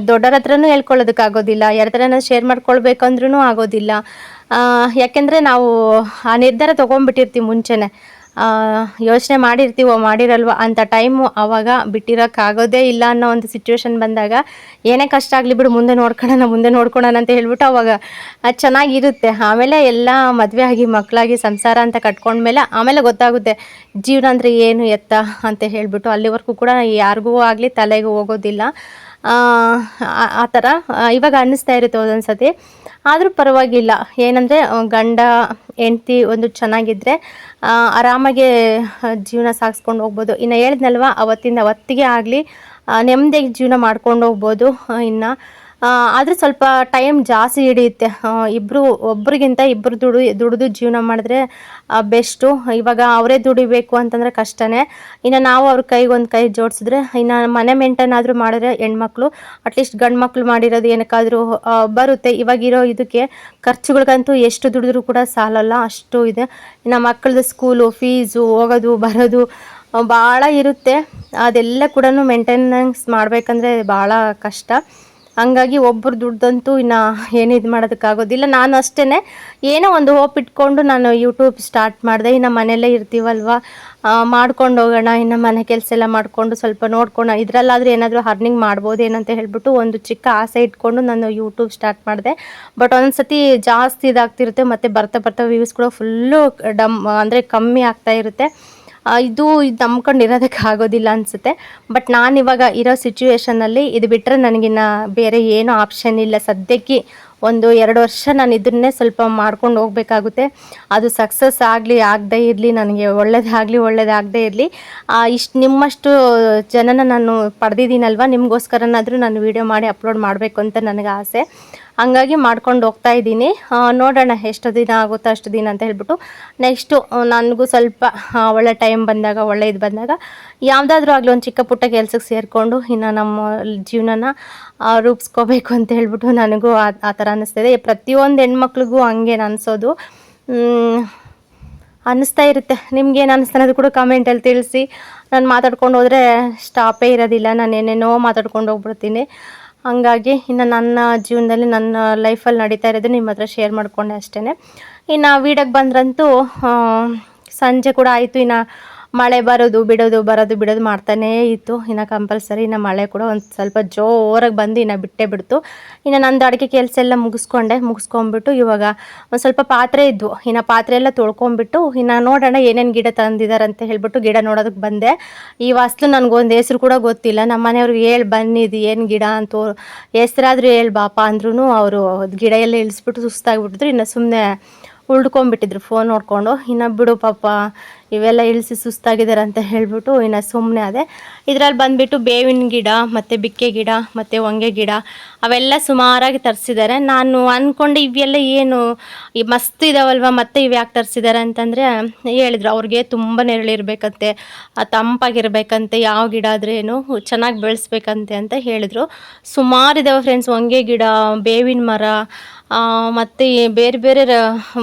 ದೊಡ್ಡರ ಹತ್ರನೂ ಹೇಳ್ಕೊಳ್ಳೋದಕ್ಕಾಗೋದಿಲ್ಲ, ಯಾರ ಹತ್ರನ ಶೇರ್ ಮಾಡ್ಕೊಳ್ಬೇಕಂದ್ರೂ ಆಗೋದಿಲ್ಲ. ಯಾಕೆಂದರೆ ನಾವು ಆ ನಿರ್ಧಾರ ತೊಗೊಂಡ್ಬಿಟ್ಟಿರ್ತೀವಿ ಮುಂಚೆನೇ. ಯೋಚನೆ ಮಾಡಿರಲ್ವ ಅಂತ ಟೈಮು ಆವಾಗ ಬಿಟ್ಟಿರೋಕ್ಕಾಗೋದೇ ಇಲ್ಲ ಅನ್ನೋ ಒಂದು ಸಿಚುವೇಶನ್ ಬಂದಾಗ ಏನೇ ಕಷ್ಟ ಆಗಲಿ ಬಿಡು, ಮುಂದೆ ನೋಡ್ಕೊಳ್ಳೋಣ ಅಂತ ಹೇಳ್ಬಿಟ್ಟು ಅವಾಗ ಅದು ಚೆನ್ನಾಗಿರುತ್ತೆ. ಆಮೇಲೆ ಎಲ್ಲ ಮದುವೆ ಆಗಿ ಮಕ್ಕಳಾಗಿ ಸಂಸಾರ ಅಂತ ಕಟ್ಕೊಂಡ್ಮೇಲೆ ಆಮೇಲೆ ಗೊತ್ತಾಗುತ್ತೆ ಜೀವನ ಅಂದರೆ ಏನು ಎತ್ತ ಅಂತ ಹೇಳ್ಬಿಟ್ಟು. ಅಲ್ಲಿವರೆಗೂ ಕೂಡ ಯಾರಿಗೂ ಆಗಲಿ ತಲೆಗೂ ಹೋಗೋದಿಲ್ಲ. ಆ ಥರ ಇವಾಗ ಅನ್ನಿಸ್ತಾ ಇರುತ್ತೆ ಒಂದೊಂದು ಸತಿ. ಆದರೂ ಪರವಾಗಿಲ್ಲ, ಏನಂದರೆ ಗಂಡ ಹೆಂಡ್ತಿ ಒಂದು ಚೆನ್ನಾಗಿದ್ದರೆ ಆರಾಮಾಗೆ ಜೀವನ ಸಾಗಿಸ್ಕೊಂಡು ಹೋಗ್ಬೋದು. ಇನ್ನು ಹೇಳಿದ್ನಲ್ವ, ಅವತ್ತಿಗೆ ಆಗಲಿ ನೆಮ್ಮದಿಯಾಗಿ ಜೀವನ ಮಾಡ್ಕೊಂಡು ಹೋಗ್ಬೋದು. ಇನ್ನು ಆದರೆ ಸ್ವಲ್ಪ ಟೈಮ್ ಜಾಸ್ತಿ ಹಿಡಿಯುತ್ತೆ. ಒಬ್ರಿಗಿಂತ ಇಬ್ಬರು ದುಡಿದು ಜೀವನ ಮಾಡಿದ್ರೆ ಬೆಸ್ಟು. ಇವಾಗ ಅವರೇ ದುಡಿಬೇಕು ಅಂತಂದರೆ ಕಷ್ಟನೇ. ಇನ್ನು ನಾವು ಅವ್ರ ಕೈಗೊಂದು ಕೈ ಜೋಡಿಸಿದ್ರೆ, ಇನ್ನು ಮನೆ ಮೇಂಟೈನ್ ಆದರೂ ಮಾಡಿದ್ರೆ ಹೆಣ್ಮಕ್ಳು, ಅಟ್ಲೀಸ್ಟ್ ಗಂಡು ಮಕ್ಕಳು ಮಾಡಿರೋದು ಏನಕ್ಕಾದರೂ ಬರುತ್ತೆ. ಇವಾಗಿರೋ ಇದಕ್ಕೆ ಖರ್ಚುಗಳಿಗಂತೂ ಎಷ್ಟು ದುಡಿದ್ರೂ ಕೂಡ ಸಾಲಲ್ಲ, ಅಷ್ಟು ಇದೆ. ಇನ್ನು ಮಕ್ಕಳದ್ದು ಸ್ಕೂಲು ಫೀಸು, ಹೋಗೋದು ಬರೋದು ಭಾಳ ಇರುತ್ತೆ. ಅದೆಲ್ಲ ಕೂಡ ಮೇಂಟೆನೆನ್ಸ್ ಮಾಡಬೇಕಂದ್ರೆ ಭಾಳ ಕಷ್ಟ. ಹಂಗಾಗಿ ಒಬ್ಬರು ದುಡ್ದಂತೂ ಇನ್ನು ಏನು ಇದು ಮಾಡೋದಕ್ಕಾಗೋದಿಲ್ಲ. ನಾನು ಅಷ್ಟೇ ಏನೋ ಒಂದು ಹೋಪ್ ಇಟ್ಕೊಂಡು ನಾನು ಯೂಟ್ಯೂಬ್ ಸ್ಟಾರ್ಟ್ ಮಾಡಿದೆ. ಇನ್ನು ಮನೆಯಲ್ಲೇ ಇರ್ತೀವಲ್ವ, ಮಾಡ್ಕೊಂಡು ಹೋಗೋಣ, ಇನ್ನು ಮನೆ ಕೆಲಸ ಎಲ್ಲ ಮಾಡಿಕೊಂಡು ಸ್ವಲ್ಪ ನೋಡ್ಕೊಂಡು ಇದರಲ್ಲಾದರೂ ಏನಾದರೂ ಅರ್ನಿಂಗ್ ಮಾಡ್ಬೋದು ಏನಂತ ಹೇಳ್ಬಿಟ್ಟು ಒಂದು ಚಿಕ್ಕ ಆಸೆ ಇಟ್ಕೊಂಡು ನಾನು ಯೂಟ್ಯೂಬ್ ಸ್ಟಾರ್ಟ್ ಮಾಡಿದೆ. ಬಟ್ ಒಂದೊಂದು ಸತಿ ಜಾಸ್ತಿ ಇದಾಗ್ತಿರುತ್ತೆ, ಮತ್ತು ಬರ್ತಾ ಬರ್ತಾ ವ್ಯೂಸ್ ಕೂಡ ಫುಲ್ಲು ಅಂದರೆ ಕಮ್ಮಿ ಆಗ್ತಾ ಇರುತ್ತೆ. ಇದು ನಂಬ್ಕೊಂಡು ಇರೋದಕ್ಕೆ ಆಗೋದಿಲ್ಲ ಅನಿಸುತ್ತೆ. ಬಟ್ ನಾನಿವಾಗ ಇರೋ ಸಿಚುವೇಷನಲ್ಲಿ ಇದು ಬಿಟ್ಟರೆ ನನಗಿನ್ನು ಬೇರೆ ಏನೂ ಆಪ್ಷನ್ ಇಲ್ಲ. ಸದ್ಯಕ್ಕೆ 1-2 ವರ್ಷ ನಾನು ಇದನ್ನೇ ಸ್ವಲ್ಪ ಮಾಡ್ಕೊಂಡು ಹೋಗಬೇಕಾಗುತ್ತೆ. ಅದು ಸಕ್ಸಸ್ ಆಗಲಿ ಆಗದೇ ಇರಲಿ, ನನಗೆ ಒಳ್ಳೇದಾಗದೇ ಇರಲಿ, ಇಷ್ಟು ನಿಮ್ಮಷ್ಟು ಜನನ ನಾನು ಪಡೆದಿದ್ದೀನಲ್ವ, ನಿಮಗೋಸ್ಕರನಾದರೂ ನಾನು ವೀಡಿಯೋ ಮಾಡಿ ಅಪ್ಲೋಡ್ ಮಾಡಬೇಕು ಅಂತ ನನಗೆ ಆಸೆ. ಹಂಗಾಗಿ ಮಾಡ್ಕೊಂಡು ಹೋಗ್ತಾ ಇದ್ದೀನಿ. ನೋಡೋಣ ಎಷ್ಟು ದಿನ ಆಗುತ್ತೋ ಅಷ್ಟು ದಿನ ಅಂತ ಹೇಳ್ಬಿಟ್ಟು. ನೆಕ್ಸ್ಟು ನನಗೂ ಸ್ವಲ್ಪ ಒಳ್ಳೆ ಟೈಮ್ ಬಂದಾಗ, ಒಳ್ಳೆ ಇದು ಬಂದಾಗ ಯಾವುದಾದ್ರೂ ಆಗಲಿ ಒಂದು ಚಿಕ್ಕ ಪುಟ್ಟ ಕೆಲಸಕ್ಕೆ ಸೇರಿಕೊಂಡು ಇನ್ನು ನಮ್ಮ ಜೀವನನ ರೂಪಿಸ್ಕೋಬೇಕು ಅಂತ ಹೇಳ್ಬಿಟ್ಟು ನನಗೂ ಆ ಥರ ಅನ್ನಿಸ್ತಿದೆ. ಪ್ರತಿಯೊಂದು ಹೆಣ್ಮಕ್ಳಿಗೂ ಹಂಗೇನು ಅನಿಸೋದು ಅನ್ನಿಸ್ತಾ ಇರುತ್ತೆ. ನಿಮ್ಗೇನು ಅನ್ನಿಸ್ತಾ ಅನ್ನೋದು ಕೂಡ ಕಮೆಂಟಲ್ಲಿ ತಿಳಿಸಿ. ನಾನು ಮಾತಾಡ್ಕೊಂಡು ಹೋದರೆ ಸ್ಟಾಪೇ ಇರೋದಿಲ್ಲ, ನಾನು ಏನೇನೋ ಮಾತಾಡ್ಕೊಂಡು ಹೋಗ್ಬಿಡ್ತೀನಿ. ಹಂಗಾಗಿ ಇನ್ನು ನನ್ನ ಜೀವನದಲ್ಲಿ ನನ್ನ ಲೈಫಲ್ಲಿ ನಡೀತಾ ಇರೋದು ನಿಮ್ಮ ಹತ್ರ ಶೇರ್ ಮಾಡಿಕೊಂಡೆ ಅಷ್ಟೇ. ಇನ್ನು ವೀಡಿಯೋಗೆ ಬಂದ್ರಂತೂ ಸಂಜೆ ಕೂಡ ಆಯಿತು. ಇನ್ನು ಮಳೆ ಬರೋದು ಬಿಡೋದು ಮಾಡ್ತಾನೇ ಇತ್ತು. ಇನ್ನು ಕಂಪಲ್ಸರಿ ಇನ್ನು ಮಳೆ ಕೂಡ ಒಂದು ಸ್ವಲ್ಪ ಜೋರಾಗಿ ಬಂದು ಇನ್ನು ಬಿಟ್ಟೇ. ಇನ್ನು ನಂದು ಅಡುಗೆ ಕೆಲಸ ಎಲ್ಲ ಮುಗಿಸ್ಕೊಂಬಿಟ್ಟು ಇವಾಗ ಒಂದು ಸ್ವಲ್ಪ ಪಾತ್ರೆ ಇದ್ವು, ಇನ್ನು ಪಾತ್ರೆ ಎಲ್ಲ ತೊಳ್ಕೊಂಬಿಟ್ಟು ಇನ್ನು ನೋಡೋಣ ಏನೇನು ಗಿಡ ತಂದಿದ್ದಾರೆ ಅಂತ ಹೇಳ್ಬಿಟ್ಟು ಗಿಡ ನೋಡೋದಕ್ಕೆ ಬಂದೆ. ಈ ವಾಸ್ತು ನನಗೊಂದು ಹೆಸ್ರು ಕೂಡ ಗೊತ್ತಿಲ್ಲ. ನಮ್ಮ ಮನೆಯವ್ರಿಗೆ ಹೇಳಿ ಬನ್ನಿದು ಏನು ಗಿಡ ಅಂತ ಹೆಸ್ರಾದರೂ ಹೇಳಿ ಬಾಪ ಅಂದ್ರೂ ಅವರು ಗಿಡ ಎಲ್ಲ ಇಳಿಸ್ಬಿಟ್ಟು ಸುಸ್ತಾಗ್ಬಿಟ್ಟಿದ್ರು. ಇನ್ನು ಸುಮ್ಮನೆ ಉಳ್ಕೊಂಡ್ಬಿಟ್ಟಿದ್ರು ಫೋನ್ ನೋಡಿಕೊಂಡು. ಇನ್ನು ಬಿಡು ಪಾಪ ಇವೆಲ್ಲ ಇಳಿಸಿ ಸುಸ್ತಾಗಿದ್ದಾರೆ ಅಂತ ಹೇಳ್ಬಿಟ್ಟು ಇನ್ನು ಸುಮ್ಮನೆ ಅದೇ. ಇದರಲ್ಲಿ ಬಂದುಬಿಟ್ಟು ಬೇವಿನ ಗಿಡ ಮತ್ತು ಬಿಕ್ಕೆ ಗಿಡ ಮತ್ತು ಹೊಂಗೆ ಗಿಡ ಅವೆಲ್ಲ ಸುಮಾರಾಗಿ ತರಿಸಿದ್ದಾರೆ. ನಾನು ಅಂದ್ಕೊಂಡೆ ಇವೆಲ್ಲ ಏನು ಈ ಮಸ್ತ್ ಇದಾವಲ್ವ, ಮತ್ತೆ ಇವು ಯಾಕೆ ತರಿಸಿದ್ದಾರೆ ಅಂತಂದರೆ ಹೇಳಿದ್ರು ಅವ್ರಿಗೆ ತುಂಬ ನೆರಳಿರ್ಬೇಕಂತೆ, ತಂಪಾಗಿರ್ಬೇಕಂತೆ, ಯಾವ ಗಿಡ ಆದ್ರೇನು ಚೆನ್ನಾಗಿ ಬೆಳೆಸ್ಬೇಕಂತೆ ಅಂತ ಹೇಳಿದರು. ಸುಮಾರಿದ್ದಾವೆ ಫ್ರೆಂಡ್ಸ್, ಹೊಂಗೆ ಗಿಡ, ಬೇವಿನ ಮರ ಮತ್ತು ಬೇರೆ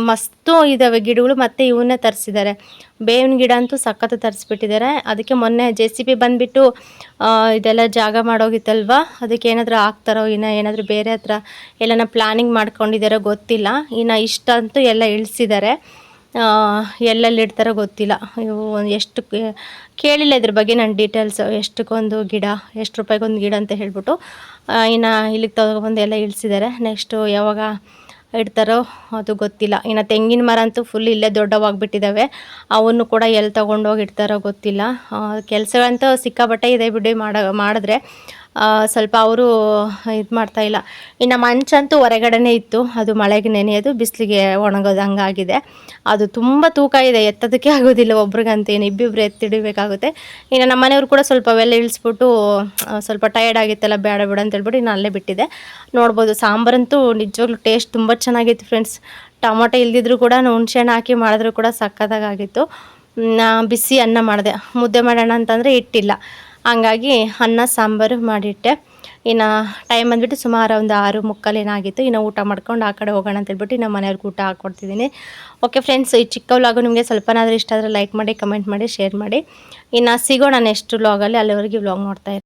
ಮಸ್ತು ಇದ್ದಾವೆ ಗಿಡಗಳು. ಮತ್ತು ಇವನ್ನೇ ತರಿಸಿದ್ದಾರೆ. ಬೇವಿನ ಗಿಡ ಅಂತೂ ಸಖತ್ತು ತರಿಸ್ಬಿಟ್ಟಿದ್ದಾರೆ. ಅದಕ್ಕೆ ಮೊನ್ನೆ JCB ಬಂದುಬಿಟ್ಟು ಇದೆಲ್ಲ ಜಾಗ ಮಾಡೋಗಿತ್ತಲ್ವ, ಅದಕ್ಕೆ ಏನಾದರೂ ಹಾಕ್ತಾರೋ ಇನ್ನು ಏನಾದರೂ ಬೇರೆ ಹತ್ರ ಎಲ್ಲನ ಪ್ಲ್ಯಾನಿಂಗ್ ಮಾಡ್ಕೊಂಡಿದ್ದಾರೋ ಗೊತ್ತಿಲ್ಲ. ಇನ್ನು ಇಷ್ಟಂತೂ ಎಲ್ಲ ಇಳಿಸಿದ್ದಾರೆ. ಎಲ್ಲೆಲ್ಲಿ ಇಡ್ತಾರೋ ಗೊತ್ತಿಲ್ಲ. ಇವು ಎಷ್ಟು ಕೇಳಿಲ್ಲ ಇದ್ರ ಬಗ್ಗೆ ನಾನು ಡೀಟೇಲ್ಸು, ಎಷ್ಟಕ್ಕೊಂದು ಗಿಡ, ಎಷ್ಟು ರೂಪಾಯಿಗೊಂದು ಗಿಡ ಅಂತ ಹೇಳ್ಬಿಟ್ಟು. ಇನ್ನು ಇಲ್ಲಿಗೆ ತಗೊಬಂದು ಎಲ್ಲ ಇಳಿಸಿದ್ದಾರೆ. ನೆಕ್ಸ್ಟು ಯಾವಾಗ ಇಡ್ತಾರೋ ಅದು ಗೊತ್ತಿಲ್ಲ. ಇನ್ನು ತೆಂಗಿನ ಮರ ಅಂತೂ ಫುಲ್ ಇಲ್ಲೇ ದೊಡ್ಡವಾಗ್ಬಿಟ್ಟಿದ್ದಾವೆ, ಅವನ್ನು ಕೂಡ ಎಲ್ಲಿ ತೊಗೊಂಡೋಗಿ ಇಡ್ತಾರೋ ಗೊತ್ತಿಲ್ಲ. ಕೆಲಸವಂತೂ ಸಿಕ್ಕಾಬಟ್ಟೆ ಇದೆ ಬಿಡಿ, ಮಾಡಿದ್ರೆ ಸ್ವಲ್ಪ ಅವರು ಇದು ಮಾಡ್ತಾಯಿಲ್ಲ. ಇನ್ನು ಮಂಚಂತೂ ಹೊರಗಡೆನೇ ಇತ್ತು, ಅದು ಮಳೆಗೆ ನೆನೆಯೋದು, ಬಿಸಿಲಿಗೆ ಒಣಗೋದು ಹಂಗಾಗಿದೆ. ಅದು ತುಂಬ ತೂಕ ಇದೆ, ಎತ್ತೋದಕ್ಕೆ ಆಗೋದಿಲ್ಲ ಒಬ್ರಿಗಂತೇನು, ಇಬ್ಬಿಬ್ರು ಎತ್ತಿಡಬೇಕಾಗುತ್ತೆ. ಇನ್ನು ನಮ್ಮ ಮನೆಯವ್ರು ಕೂಡ ಸ್ವಲ್ಪ ಅವೆಲ್ಲ ಇಳಿಸ್ಬಿಟ್ಟು ಸ್ವಲ್ಪ ಟಯರ್ಡ್ ಆಗಿತ್ತಲ್ಲ, ಬೇಡ ಅಂತ ಹೇಳ್ಬಿಟ್ಟು ಇನ್ನು ಅಲ್ಲೇ ಬಿಟ್ಟಿದೆ. ನೋಡ್ಬೋದು ಸಾಂಬಾರಂತೂ ನಿಜವಾಗ್ಲೂ ಟೇಸ್ಟ್ ತುಂಬ ಚೆನ್ನಾಗಿತ್ತು ಫ್ರೆಂಡ್ಸ್. ಟೊಮೊಟೊ ಇಲ್ದಿದ್ರು ಕೂಡ ಹುಣ್ಸೆಹಣ್ಣು ಹಾಕಿ ಮಾಡಿದ್ರು ಕೂಡ ಸಕ್ಕತ್ತಾಗಿತ್ತು. ಬಿಸಿ ಅನ್ನ ಮಾಡಿದೆ. ಮುದ್ದೆ ಮಾಡೋಣ ಅಂತಂದರೆ ಇಟ್ಟಿಲ್ಲ, ಹಂಗಾಗಿ ಅನ್ನ ಸಾಂಬಾರು ಮಾಡಿಟ್ಟೆ. ಇನ್ನು ಟೈಮ್ ಬಂದುಬಿಟ್ಟು ಸುಮಾರು ಒಂದು 6:45 ಏನಾಗಿತ್ತು. ಇನ್ನು ಊಟ ಮಾಡ್ಕೊಂಡು ಆ ಕಡೆ ಹೋಗೋಣ ಅಂತ ಹೇಳ್ಬಿಟ್ಟು ಇನ್ನು ಮನೆಯವ್ರಿಗೆ ಊಟ ಹಾಕ್ಕೊಡ್ತಿದ್ದೀನಿ. ಓಕೆ ಫ್ರೆಂಡ್ಸ್, ಈ ಚಿಕ್ಕ ವ್ಲಾಗು ನಿಮಗೆ ಸ್ವಲ್ಪನಾದರೂ ಇಷ್ಟ ಆದರೆ ಲೈಕ್ ಮಾಡಿ, ಕಮೆಂಟ್ ಮಾಡಿ, ಶೇರ್ ಮಾಡಿ. ಇನ್ನು ಸಿಗೋಣ ನೆಕ್ಸ್ಟ್ ವ್ಲಾಗಲ್ಲಿ. ಅಲ್ಲಿವರೆಗೆ ವ್ಲಾಗ್ ನೋಡ್ತಾ ಇರಿ.